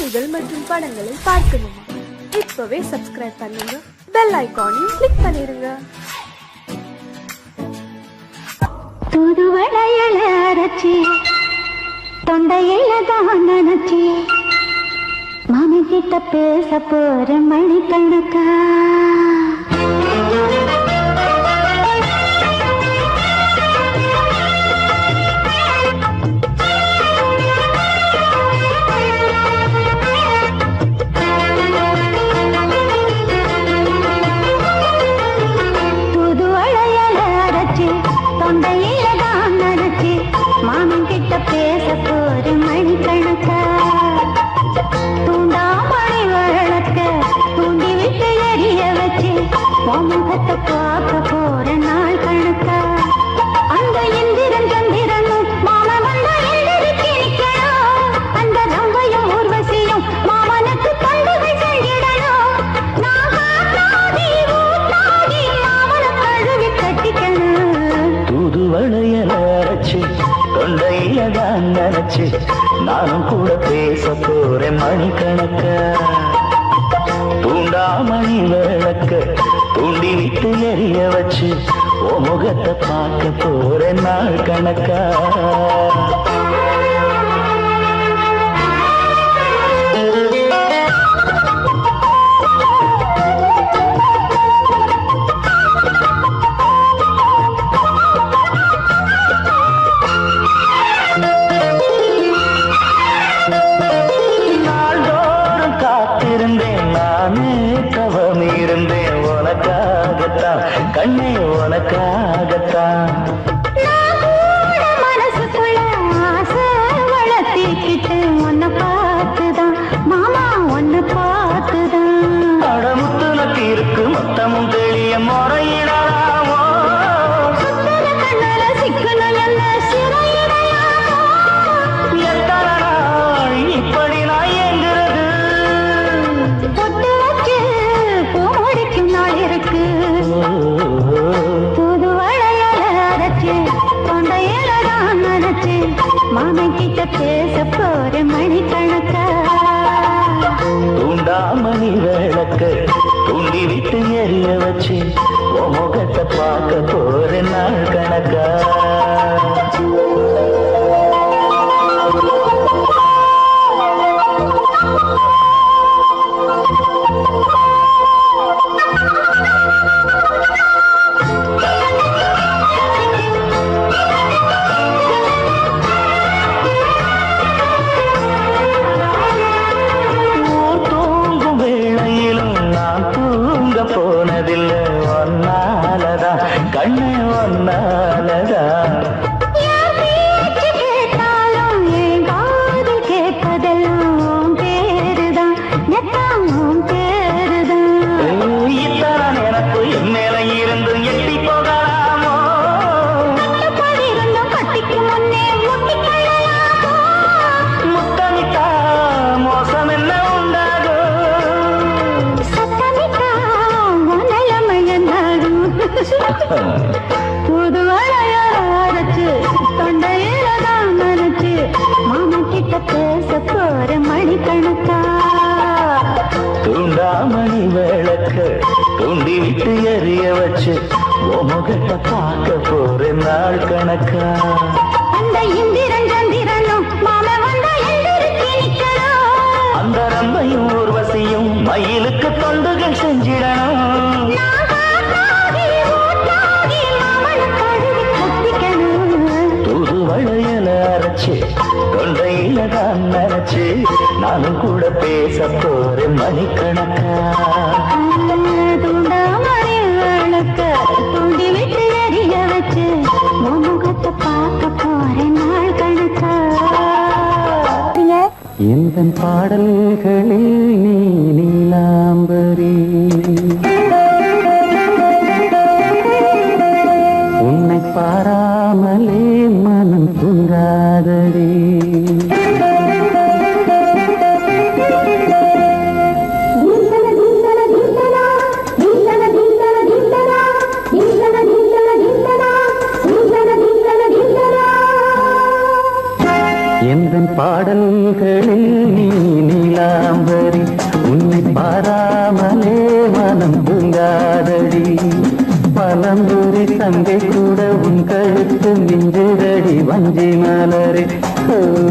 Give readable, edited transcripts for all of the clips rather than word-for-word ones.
செய்திகள் மற்றும் படங்களை பார்க்கணுமா? இப்பவே சப்ஸ்கிரைப் பண்ணுங்க, பெல் ஐகானையும் கிளிக் பண்ணிருங்க. தூதுவளையல அரைச்சி தொண்டையில தான் நினைச்சி மாமன் கிட்ட பேச போற மணிக்கணக்கா. தூதுவளையல அரைச்சி தொண்டையில தான் நினைச்சி மாமன் கிட்ட பேச போற மணிக்கணக்கா. தூண்டாமணி வழக்க தூண்டி விட்டு எரிய வச்சு முகத்தை பார்க்க போற நாள் கணக்கா. அந்த இந்திரன் சந்திரனும் மாமன் வந்த எந்திரிக்கு நிக்கணும். அந்த ரம்பையும் ஊர்வசியும் மாமனுக்கு பண்டுகள் செஞ்சிடணும். நான் காத்தாடி ஊத்தாடி மாமனை கழுவி கட்டிக்கணும். தூதுவளையல அரைச்சு தொண்டையில தான் நினைச்சு நானும் கூட பேச போறேன் மணிக்கணக்க. தூண்டாமணி விளக்க தூண்டி விட்டு எரிய வச்சு ஓ முகத்தை பார்க்க போறேன் நாள் கணக்கா. கண்ணே உனக்காகத்தான் மனசுக்குள்ள ஆசை வளர்த்திக்கிட்டு உன்னை பார்த்துதான் மாமா உன்னை பார்த்துதான். அடமுத்து நக்கு இருக்கு மொத்தமும் தெளிய முறையிடலாமோ. சுத்தர கண்ணல சிக்கணும் என்ன சிறையிடையாமோ. எத்தனை நாள் இப்படி நான் எங்கிறது பொட்டு வச்சு பூ முடிக்கும் நாள் இருக்கு. தூதுவளையல அரைச்சு தொண்டையில தான் நினைச்சு மாமன் கிட்ட பேச போற மணிக்கணக்கா. தூண்டாமணி விளக்க தூண்டி விட்டு எரிய வச்சு உன் முகத்தை பார்க்க போற நாள் கணக்கா. போனதில்லை ஒன்னாலதான் கண்ணு ஒன்னாலதான். கேட்டாலும் என் காது கேட்பதெல்லாம் பேருதான் நெத்தாமும் பேருதான். இத்தான் எனக்கு என் மேல இருந்து எட்டி போகலாமோ. கட்டுப்பாடு இருந்தும் கட்டிக்கு முன்னே முட்டிக்கொள்ளலாமோ. முத்தமிட்டா மோசம் என்ன உண்டாகும். சத்தமிட்டா நிலைமையன்னாடும். புதுவளைய அரைச்சு தொண்டையில தான் நினைச்சு மாமன் கிட்ட பேச போற மணிக்கணக்கா. தூண்டாமணி விளக்க தூண்டி விட்டு எரிய வச்சு உன் முகத்தை பார்க்க போற நாள் கணக்கா. அந்த இந்திரன் சந்திரனும் மாமன் வந்த எந்திரிக்கு நிக்கணும். அந்த ரம்பையும் ஊர்வசியும் மயிலுக்கு தொண்டுகள் செஞ்சிடணும். நான் காத்தாடி ஊத்தாடி மாமனை கழுவி கட்டிக்கணும். தூதுவளையல அரைச்சு தொண்டையில தான் நினைச்சு நானும் கூட பேச போறேன் மணிக்கணக்கா. தூண்டாமணி விளக்க தூண்டி விட்டு எரிய வச்சு முகத்தை பார்க்க போற நாள் கணக்கா. இந்த பாடல்களில் நீ நீலாம்பரி உன்னை பாராமலே மனம் தூங்காதடி. எந்தன் பாடல்களில் நீ நீலா வஞ்சி மலரே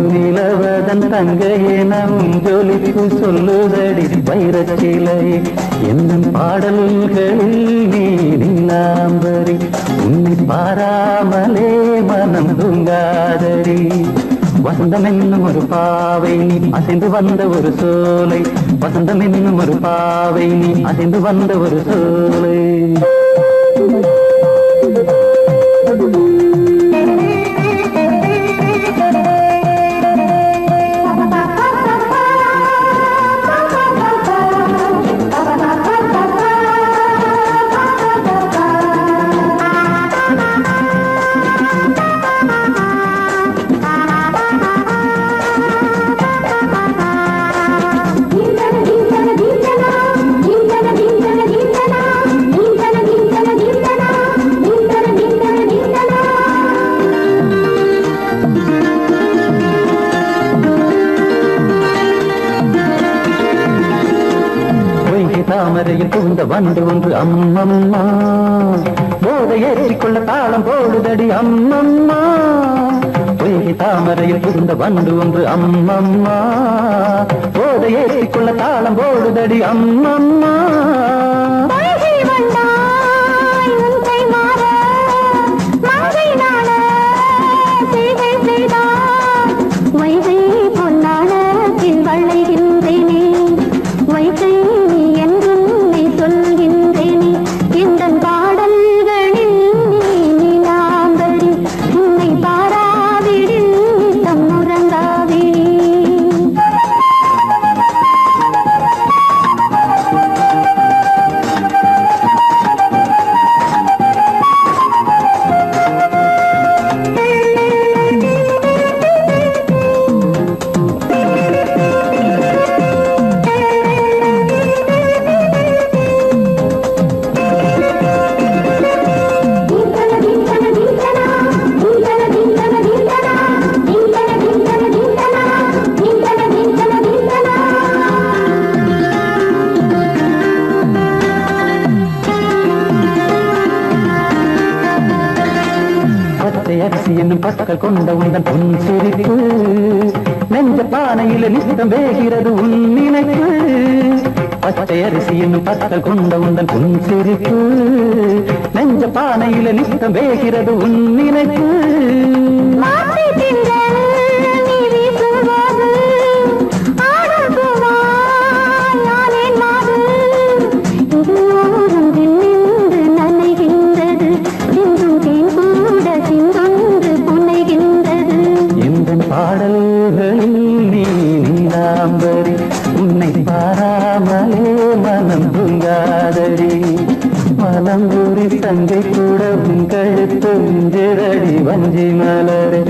நிலவதன் தங்கையே நம் ஜொலிப்பு சொல்லுதடி வைரச்சிலை என்ன பாடல்களில் நீ நிலாம்பரி உன்னை பாராமலே மனம் தூங்காதடி வசந்தம் என்னும் ஒரு பாவை நீ அசைந்து வந்த ஒரு சோலை வசந்தம் என்னும் ஒரு பாவை நீ அசைந்து வந்த ஒரு சோலை தாமரையில் புகுந்த வண்டு ஒன்று அம்மம்மா போதை ஏற்றிக்கொள்ள தாளம் போடுதடி அம்மம்மா பொய்கை தாமரையில் புகுந்த வண்டு ஒன்று அம்மம்மா போதை ஏற்றிக்கொள்ள தாளம் போடுதடி அம்மம்மா அரிசி என்னும் பற்கள் கொண்ட உந்தன் பொன் சிரிப்பு நெஞ்ச பானையில நித்தம் வேகிறது உன் நினைப்பு பச்சை அரிசி என்னும் பற்கள் கொண்ட உந்தன் பொன் சிரிப்பு நெஞ்ச பானையில நித்தம் வேகிறது உன் நினைப்பு பாடல்களில் நீ நீலாம்பரி உன்னை பாராமலே மனம் தூங்காதடி மலம்பூரி தங்கை கூட உன் கழுத்து மிஞ்சிரடி வஞ்சி மலரே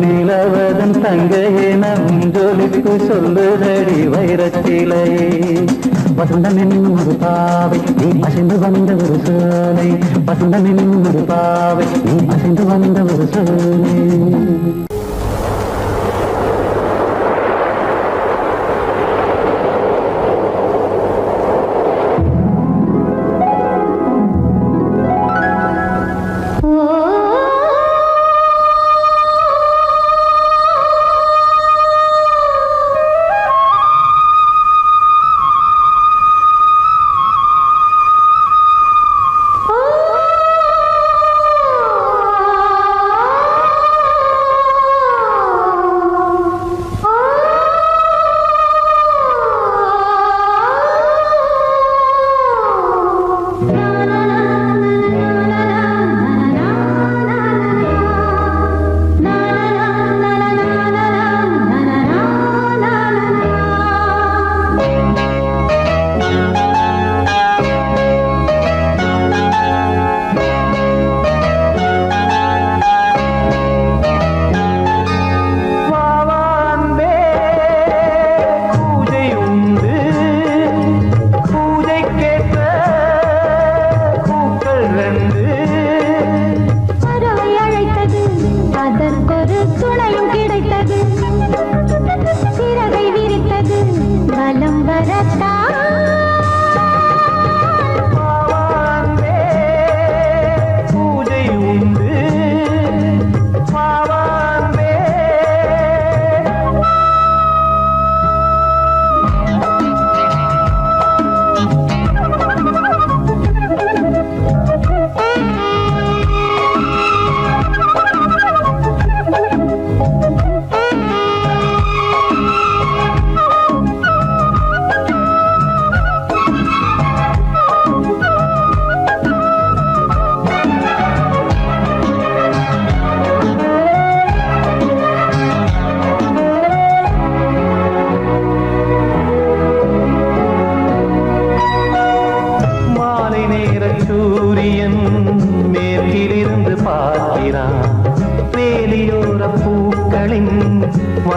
நிலவதன் தங்கையே நம் ஜொலிப்பு சொல்லுதடி வைரச்சிலையே வசந்தம் என்னும் ஒரு பாவை நீ அசைந்து வந்த ஒரு சோலை வசந்தம் என்னும் ஒரு பாவை நீ அசைந்து வந்த ஒரு சோலை பூஜை உண்டு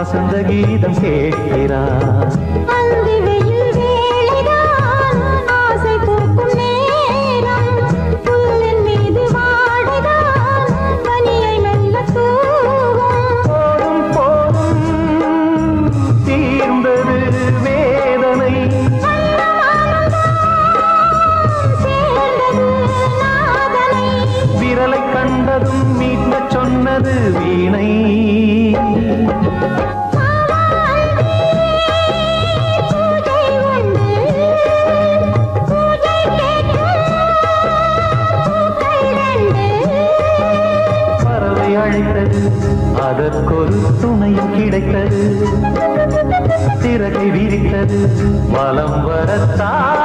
வசந்த கீதம் கேட்கிறார். அந்தி வெயில் வேளைதான் ஆசை பூக்கும் நேரம், புல்லின் மீது வாடைதான் பனியை மெல்ல தூவும். போதும் போதும் தீர்ந்தது வேதனை, சேர்ந்தது நாதனை. விரலை கண்டதும் மீட்ட சொன்னது வீணை. பறவை அழைத்தது, அதற்கொரு துணையும் கிடைத்தது. சிறகை விரித்தது, வலம் வரத்தான்.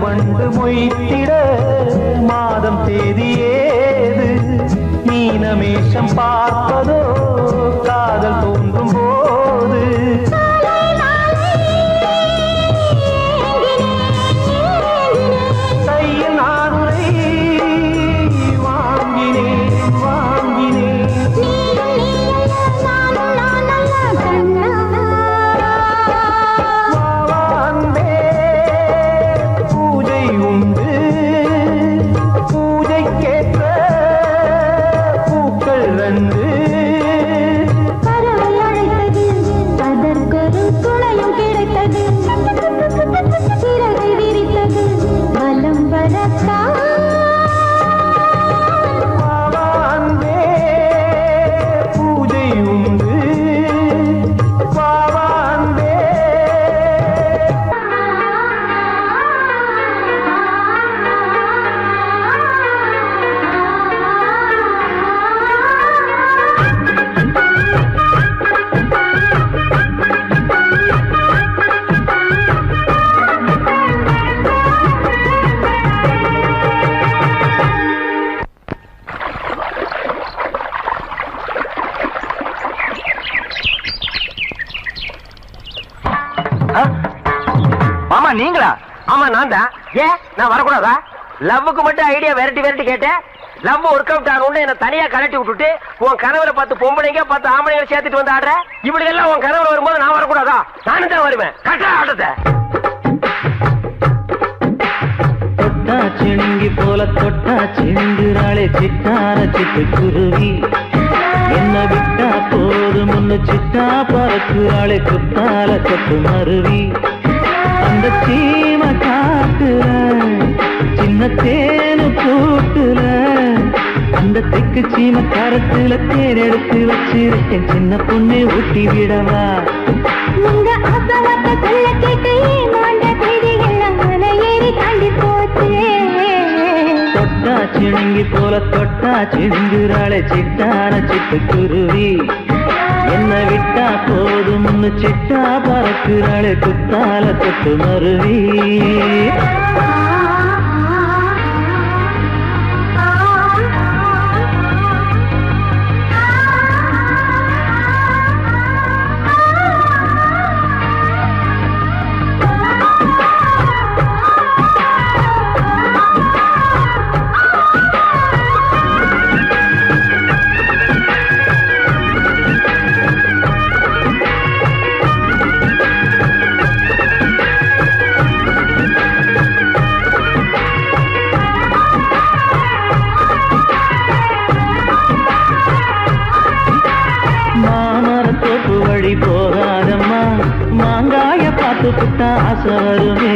வண்டு மொய்த்திட மாதம் தேதி ஏது, மீனமேஷம் பார்ப்பதோ காதல் தோன்றும் போது. கையில் நானுரை வாங்கினேன் வாங்கினேன். மாமா நீங்களா? ஆமா நான் தான். ஏன் நான் வரக்கூடாதா? லவ்வுக்கு மட்டும் ஐடியா வெரைட்டி வெரைட்டி கேட்டேன். லவ் ஒர்க் அவுட் ஆகணும்னு என்ன தனியா கலட்டி விட்டுட்டு உன் கனவுல 10 பொம்பளைங்க 10 ஆம்பளைங்க சேர்த்துட்டு வந்து ஆடுற. இப்படி எல்லாம் உன் கனவுல வரும்போது நான் வரக்கூடாதா? நானும் தான் வருவேன். கட்டா ஆட்டத்தை தொட்டா சிணுங்கி போல தொட்டா சிணுங்குறாளே சிட்டார சிட்டுக்குருவி. என்ன விட்டா போதும் முன்னு சிட்டா பறக்குறாளே குத்தால கொத்து மருவி. அந்த சீம காட்டுல சின்ன தேனு கூட்டுல அந்த தெக்கு சீம கரத்துல தேர் எடுத்து வச்சிருக்கேன். சின்ன பொண்ணு ஊட்டி விடவா? உங்க அசவத்தை சொல்ல கேட்டு ஏமாண்ட செய்திகள் மலையேறி தாண்டி போச்சு. தொட்டா சிணுங்கி போல தொட்டா சிணுங்குறாளே சிட்டார சிட்டுக்குருவி. என்ன விட்டா போதும் சிட்டா பறக்குறாளே குத்தால கொத்து மருவி. போகாதம்மா மாங்காய பார்த்து புட்டா ஆசை வருமே.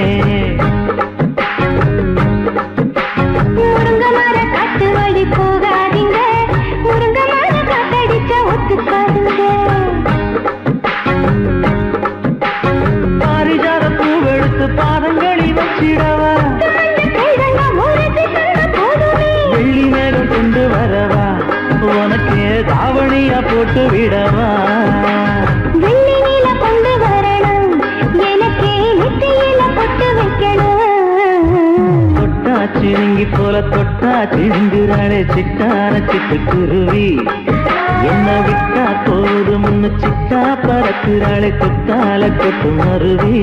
தொட்டு விடவா வெள்ளி நீல கொண்டு வரணும் எனக்கே நெத்தியில பொட்டு வைக்கணும் தொட்டா சிணுங்கி போல தொட்டா சிணுங்குறாளே சிட்டான சிட்டுக்குருவி என்ன விட்டா போதும் முன்னு சிட்டா பறக்குறாளே குத்தால கொட்டு மருவி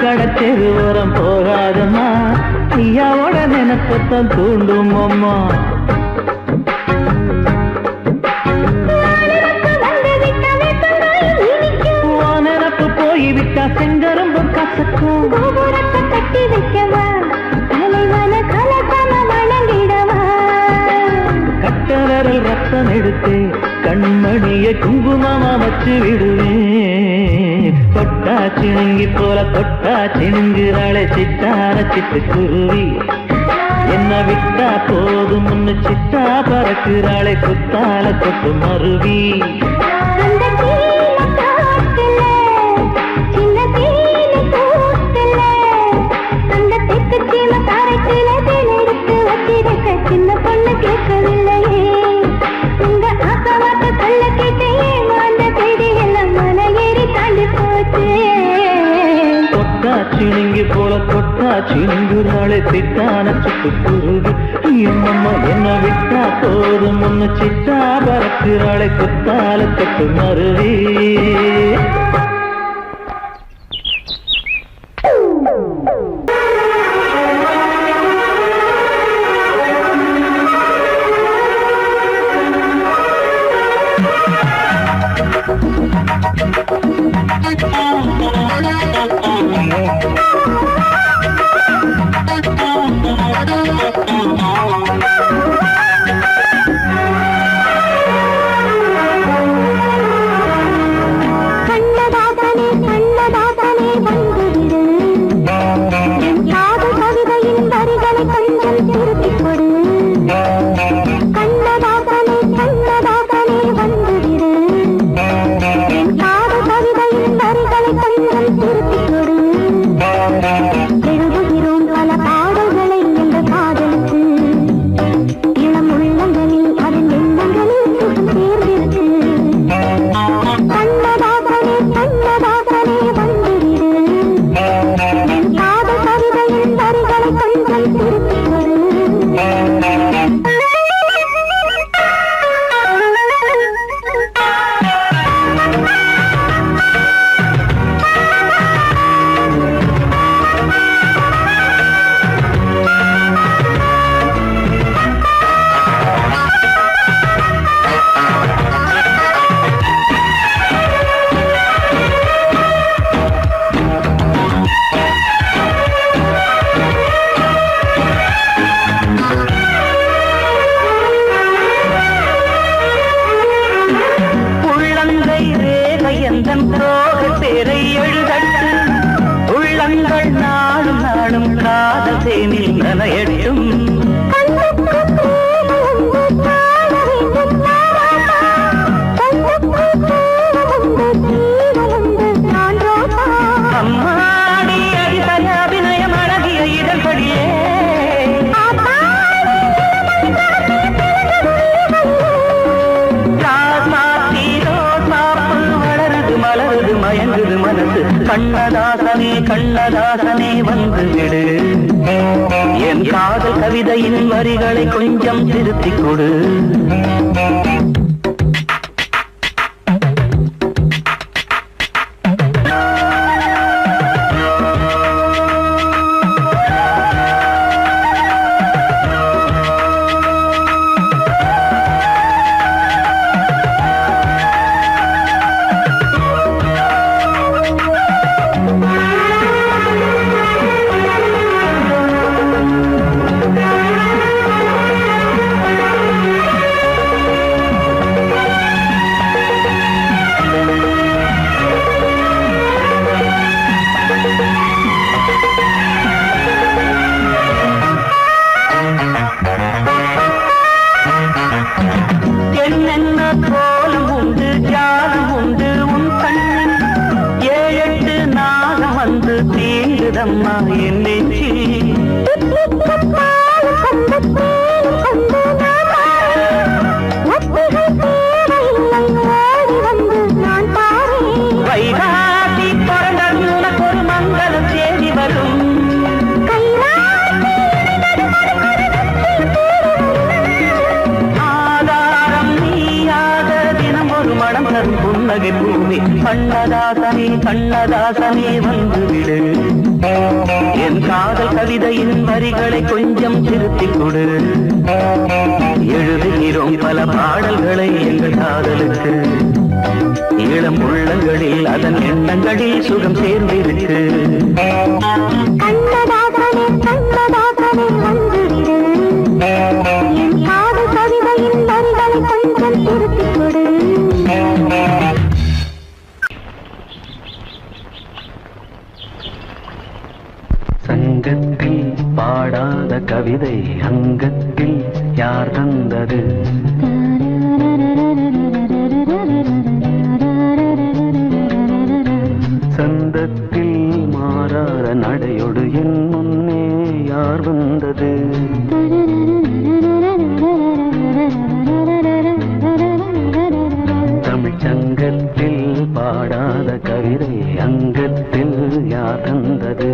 கடத்தெருவோரம் போகாதம்மா ஐயாவோட நினைப்பத்தான் தூண்டும் அம்மா நினப்பு போய்விட்டா செங்கரும்பு கசக்கும் கட்டி வைக்கவா தலைவன கலசம வணங்கிடவா கட்டவரல் ரத்தம் எடுத்து கண்மணிய குங்குமமா வச்சு விடுவேன் தொட்டா சிணுங்கி போல தொட்டா சிணுங்குறாளே சிட்டார சிட்டுக்குருவி என்ன விட்டா போதும் முன்னு சிட்டா பறக்குறாளே குத்தால கொட்டு மருவி சின்ன பொண்ணு கேட்கவில்லையே உங்க ஆசவாட்ட சொல்ல கேட்டேன் அந்த செய்தி எல்லாம் மன ஏறி தாண்டி போச்சு தொட்டா சிணுங்கி போல தொட்டா சிணுங்குறாளே சிட்டான சிட்டுக்குருவி என்னம்மா என்ன விட்டா போதும் முன்னு சிட்டா பறக்குறாளே குத்தால கொட்டு மருவி கண்ணதாசனே கண்ணதாசனே வந்து விடு என் காதல் கவிதையின் வரிகளை கொஞ்சம் திருத்திக் கொடு விழுதம்மா என் நெஞ்சி வைகாசி பிறந்தது உனக்கு ஒரு மங்களம் தேடி வரும் ஆதாரம் நீயாக தினம் ஒரு மனம் தரும் புன்னகை பூமி கண்ணதாசனே கண்ணதாசனே வந்துவிடு என் காதல் கவிதையின் வரிகளை கொஞ்சம் திருத்திக் கொடு எழுதுகிறோம் பல பாடல்களை எங்கள் காதலுக்கு இளம் உள்ளங்களில் அதன் எண்ணங்களில் சுகம் சேர்ந்திருக்கு கண்ணதாசனே கண்ணதாசனே வந்துவிடு என் காதல் கவிதையின் வரிகளை கொஞ்சம் திருத்திக் கொடு சங்கத்தில் பாடாத கவிதை அங்கத்தில் யார் தந்தது சந்தத்தில் மாறாத நடையோடு என் முன்னே யார் வந்தது தமிழ் சங்கத்தில் பாடாத கவிதை அங்கத்தில் யார் தந்தது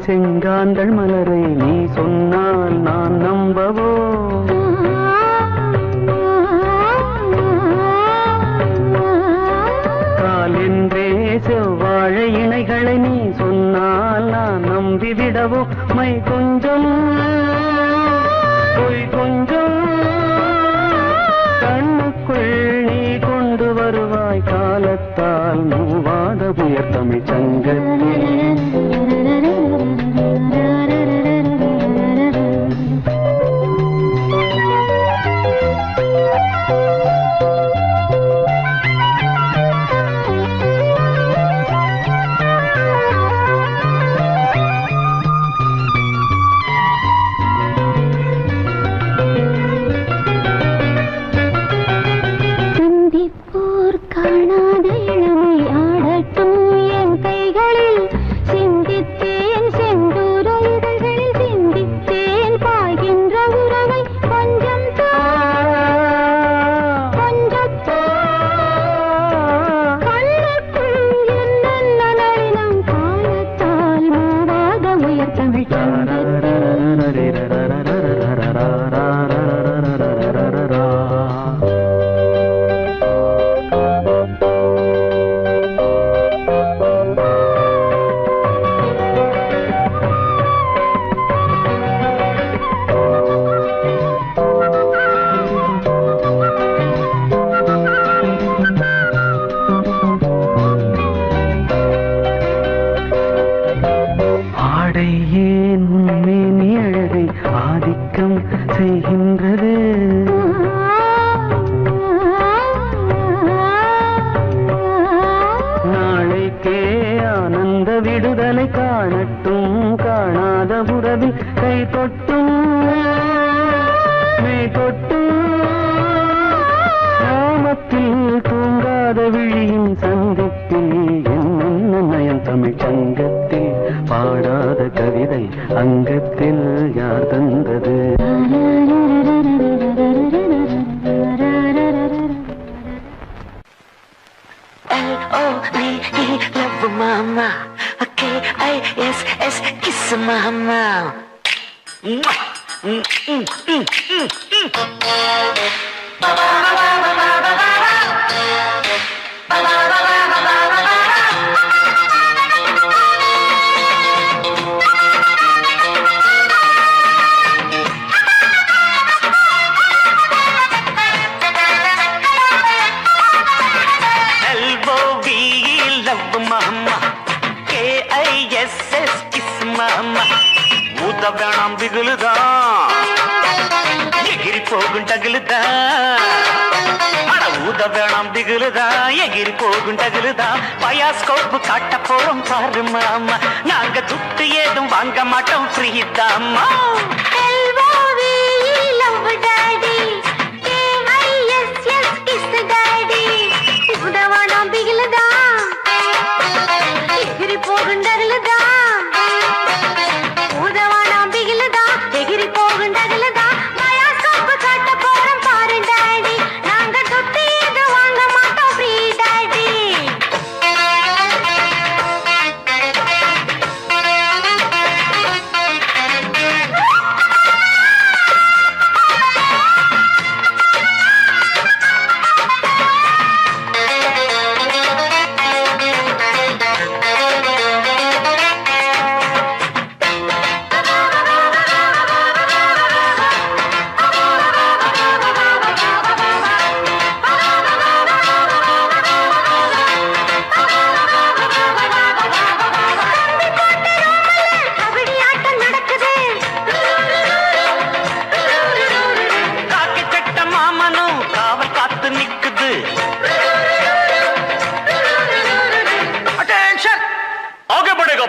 செங்காந்தள் மலரை நீ சொன்னால் நான் நம்பவோ கால் என்றே செவ்வாழை இணைகளை நீ சொன்னால் நான் நம்பிவிடவோ மை கொஞ்சம் பொய் கொஞ்சம் கண்ணுக்குள் நீ கொண்டு வருவாய் காலத்தால் மூவாத புயர் தமிழ் சங்கத்தில் வேணாம் திகுலுதா எகிரி போகும் டகுலுதா அட ஊத வேணாம் திகுலுதா எகிரி போகும் டகுலுதா பயாஸ்கோப்பு காட்ட போறோம் பாரு மாமா நாங்க துட்டு ஏதும் வாங்க மாட்டோம் ஃப்ரீதாமா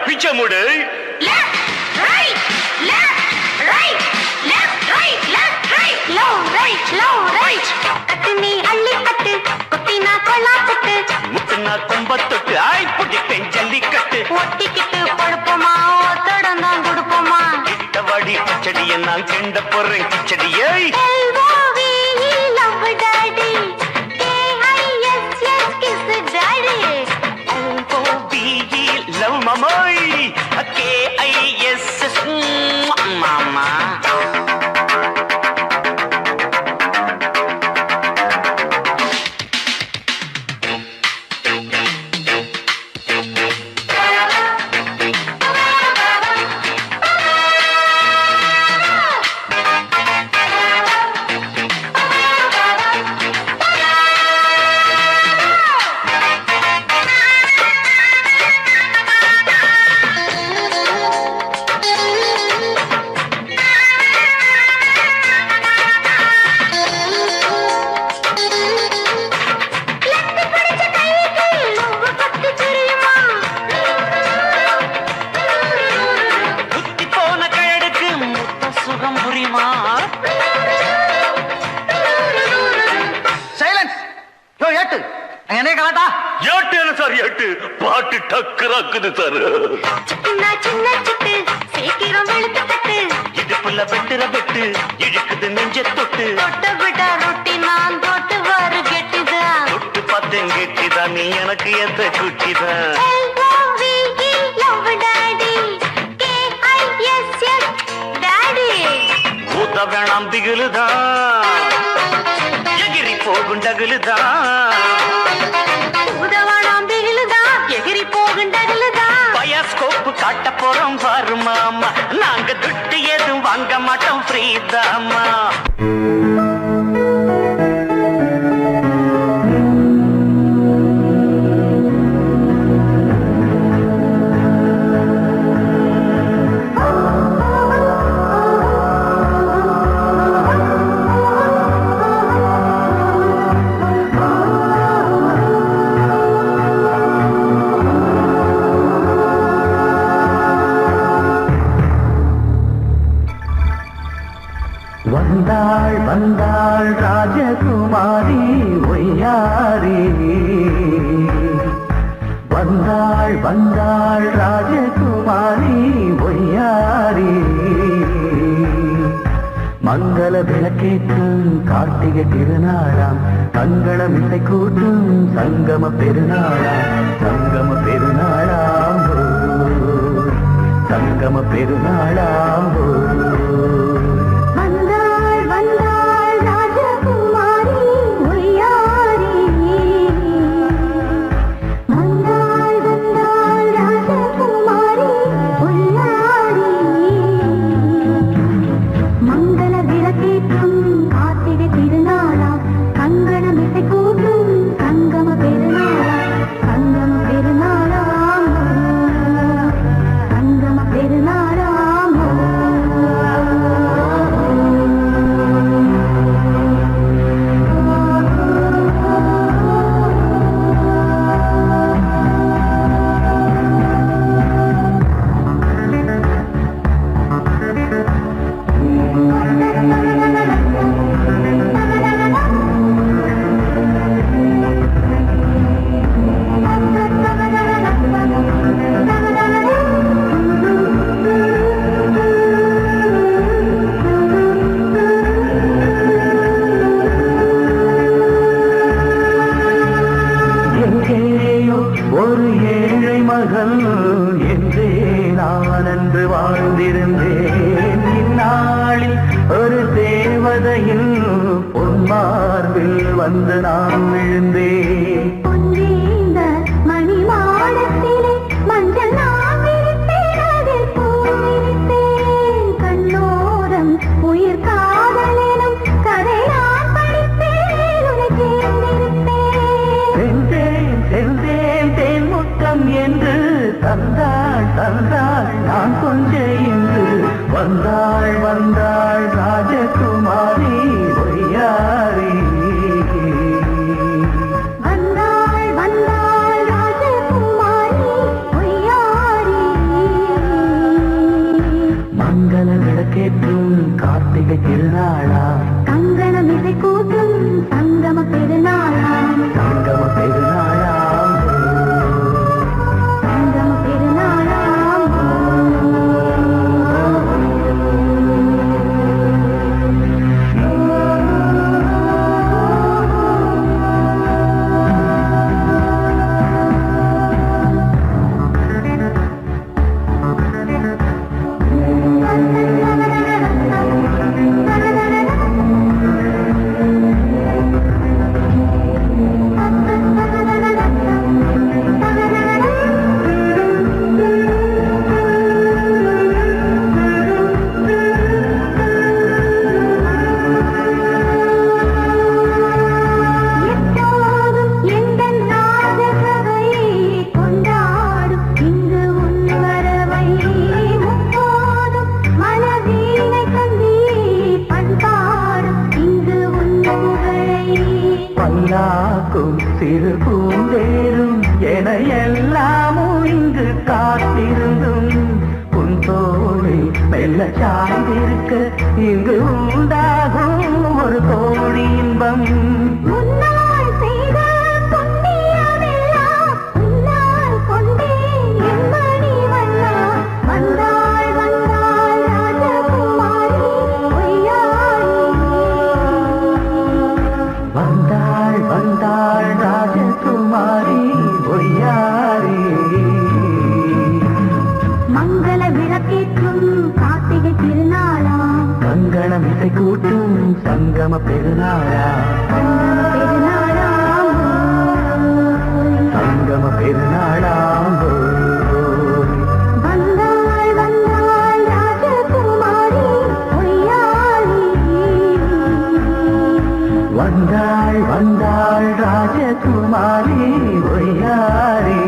पीछे मुड़े முத்துனா கும்பத்தொட்டு ஆய் புடிப்பேன் ஜல்லிக்கட்டு ஒட்டிக்கிட்டு படுப்போமா ஒத்தடம் கொடுப்போமா கிட்டவாடி கிச்சடிய நான் கிண்ட போறேன் கிச்சடியை லவ் மமாய் KISS மாமா பாட்டு டக்குறாக்குது சார் இடுப்புல வெட்டுற வெட்டு இழுக்குது நெஞ்ச தொட்டு தொட்டு பார்த்தேன் கெட்டிதான் நீ எனக்கு எந்த குட்டிதான் ஊத வேணாம் திகுலுதான் எகிரி போகும் டகுலுதான் பயாஸ்கோப்பு காட்ட போறோம் பாரு மாமா நாங்க துட்டு எதுவும் வாங்க மாட்டோம் ஃப்ரீதாமா வந்தாள் வந்தாள் ராஜகுமாரி ஒய்யாரி வந்தாள் வந்தாள் ராஜகுமாரி ஒய்யாரி மங்கள விளக்கேற்றும் கார்த்திகை திருநாளாம் மங்களம் இசை கூட்டும் சங்கம பெருநாளாம் சங்கம பெருநாளாம் சங்கம பெருநாளாம் வந்தாள் வந்தாள் ராஜகுமாரி ஒரு தேவதையில் பொன்மார்பில் வந்து நான் விழுந்தேன். பொன்னேந்த மணி மாடத்திலே மஞ்சள் நான் விரித்தேன், அதில் பூ விரித்தேன். கண்ணோரம் உயிர் காதலினும் கதை நான் படித்தேன், உன்னை சேர்ந்திருப்பேன். சென்றேன் சென்றேன் தேன் முத்தம் என்று தந்தாள் தந்தாள் நான் கொஞ்சம் என்று வந்தாள் வந்தாள் ராஜகுமாரி ஒய்யாரி. வந்தாள் வந்தாள் ராஜகுமாரி ஒய்யாரி. மங்கள விளக்கேற்றும் கார்த்திகை திருநாளா, கங்கணம் இசை கூட்டும் சங்கம பெருநாளாம். சங்கம பெருநாளாம். சங்கம பெருநாளாம். எப்போதும் எந்தன் ராஜசபையை கொண்டாடும் இங்கு உன் வரவை. முப்போதும் மனவீணை தந்தி பண்பாடும் இங்கு உன் புகழை. பல்லாக்கும் சிறு பூந்தேரும் என எல்லாமும் இங்கு காத்திருந்தும் உன் தோழி மெல்ல சாய்ந்திருக்க இங்கு உண்டாகும் ஒரு கோடி இன்பம். முன்னால் செய்த புண்ணியமெல்லாம் உன்னால் கொண்டேன் என் மணி வண்ணா. வந்தாள் வந்தாள் ராஜகுமாரி ஒய்யாரி. வந்தாள் வந்தாள் ராஜகுமாரி ஒய்யாரி. மங்கள விளக்கேற்றும் கார்த்திகை திருநாளாம். கங்கணம் இசை கூட்டும் சங்கம பெருநாளா, பெருநாளாம். சங்கம பெருநாளாம். வந்தாள் வந்தாள் ராஜகுமாரி ஒய்யாரி. வந்தாள் வந்தாள் ராஜகுமாரி ஒய்யாரி.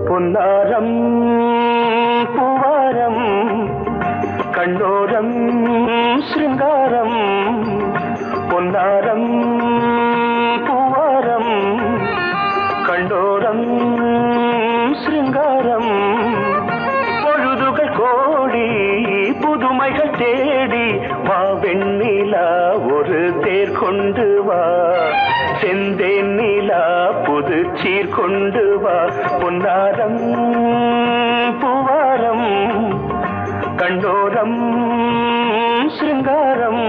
பொன்னாரம் பூவாரம் கண்ணோரம் சிருங்காரம். பொன்னாரம் பூவாரம் கண்டோரம் சிருங்காரம். பொழுதுகள் கோடி புதுமைகள் தேடி வா வெண்ணிலா ஒரு தேர் கொண்டு வா. செந்தேன் நிலா புது சீர் கொண்டு வா. பொன்னாரம் பூவாரம் கண்டோரம் சிருங்காரம்.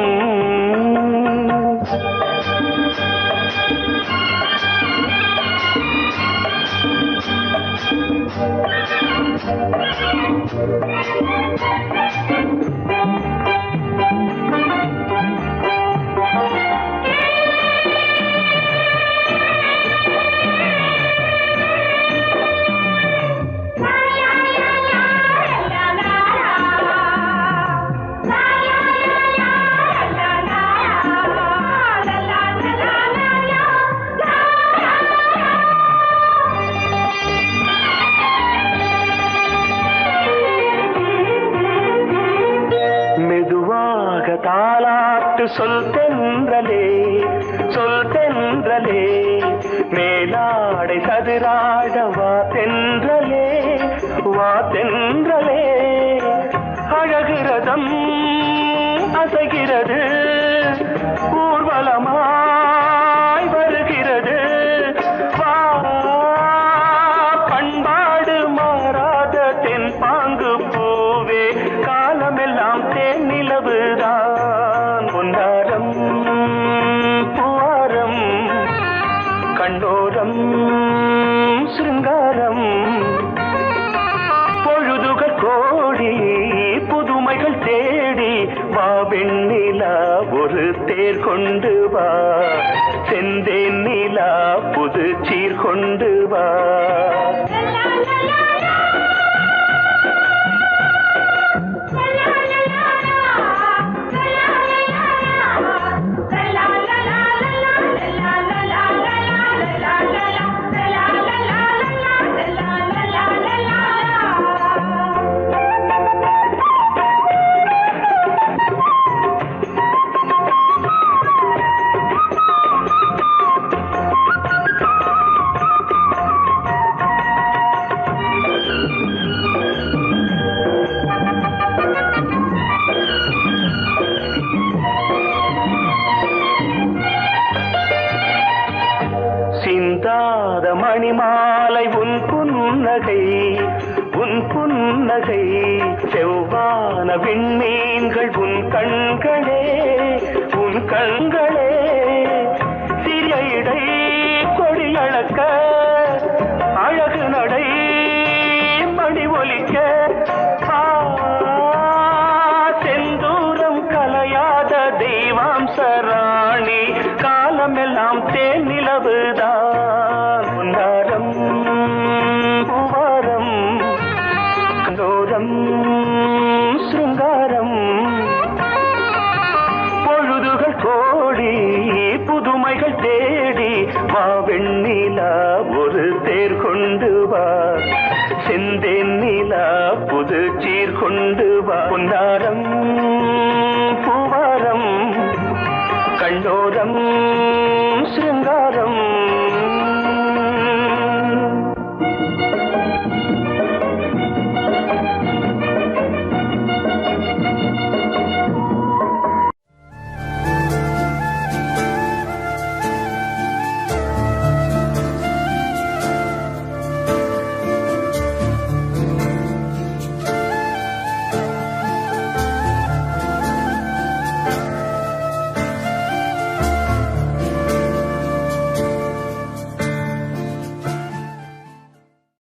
தாலாட்டு சொல் தென்றலே சொல் தென்றலே. மேலாடை சதுராட வா தென்றலே வா தென்றலே. அழகு ரதம் அசைக வருகிறது ஊர்வலமாய் வருகிறது வா பண்பாடு மாறாத தென்பாங்கு பூவே காலமெல்லாம் தேன் நிலவுதான் பொன்னாரம் பூவாரம் கண்டோரம் சிருங்காரம் பொழுதுகள் கோடி புதுமைகள் தேடி வா வெண்ணிலா ஒரு தேர் கொண்டு வா செந்தேன் நிலா புது சீர் கொண்டு வா சிந்தாத மணிமாலை உன் புன்னகை செவ்வான விண்மீன்கள் உன் கண்களே சிறிய இடை கொடியளக்க அழகு நடை மணி ஒலிக்க செந்தூரம் கலையாத தெய்வாம்சராணி காலமெல்லாம் தேன் நிலவுதான் பொன்னாரம் பூவாரம் கண்டோரம் சிருங்காரம் பொழுதுகள் கோடி புதுமைகள் தேடி வா வெண்ணிலா ஒரு தேர் கொண்டு வா செந்தேன் நிலா புது சீர் கொண்டு வா பொன்னாரம்